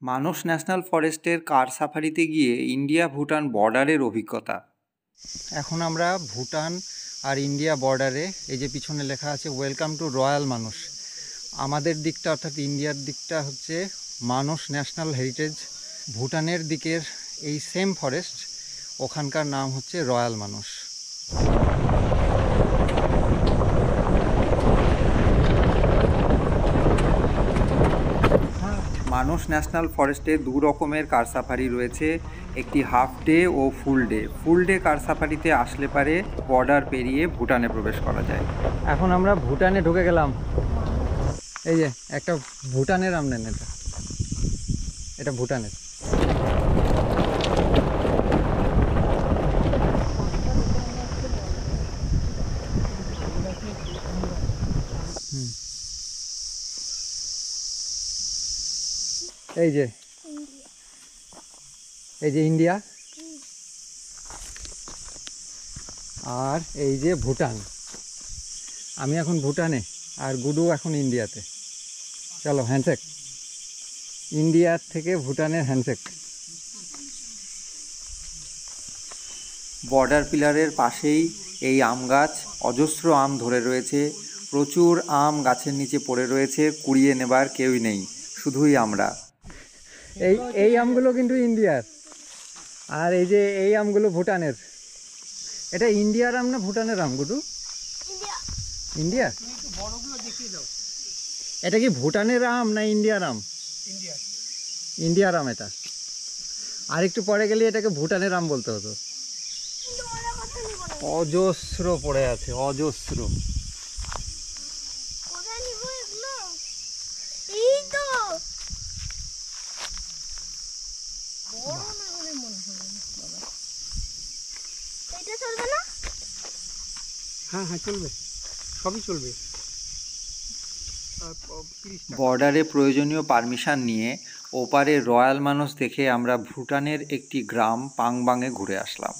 মানস national ফরেস্টের কার সাফারিতে গিয়ে India Bhutan বর্ডারের অভিজ্ঞতা। এখন আমরা ভুটান আর ইন্ডিয়া বর্ডারে, এই যে পিছনে লেখা আছে ওয়েলকাম টু রয়্যাল মানস। আমাদের দিকটা অর্থাৎ ইন্ডিয়ার দিকটা হচ্ছে মানস ন্যাশনাল হেরিটেজ, ভুটানের দিকের এই সেম ফরেস্ট, ওখানকার নাম হচ্ছে রয়্যাল মানস। মানস ন্যাশনাল ফরেস্টে দু রকমের কার সাফারি রয়েছে, একটি হাফ ডে ও ফুল ডে। ফুল ডে কার সাফারিতে আসলে পারে বর্ডার পেরিয়ে ভুটানে প্রবেশ করা যায়। এখন আমরা ভুটানে ঢুকে গেলাম। এই যে একটা ভুটানের আম নেন, এটা ভুটানের। এই যে ইন্ডিয়া আর এই যে ভুটান। আমি এখন ভুটানে আর গুডু এখন ইন্ডিয়াতে। চলো হ্যান্ডশেক, ইন্ডিয়ার থেকে ভুটানের হ্যান্ডশেক। বর্ডার পিলারের পাশেই এই আম গাছ, অজস্র আম ধরে রয়েছে, প্রচুর আম গাছের নিচে পড়ে রয়েছে, কুড়িয়ে নেবার কেউই নেই, শুধুই আমরা। এই আমগুলো কিন্তু ইন্ডিয়ার, আর এই যে এই আমগুলো ভুটানের। এটা ইন্ডিয়ার আম না ভুটানের আম গুডু? ইন্ডিয়া। এটা কি ভুটানের আম না ইন্ডিয়ার আম? ইন্ডিয়ার আম এটা। আর একটু পরে গেলে এটাকে ভুটানের আম বলতে হতো। অজস্র পড়ে আছে, অজস্র। হ্যাঁ হ্যাঁ চলবে, সবই চলবে। বর্ডারে প্রয়োজনীয় পারমিশন নিয়ে ওপারে রয়্যাল মানস দেখে আমরা ভুটানের একটি গ্রাম পাংবাংয়ে ঘুরে আসলাম।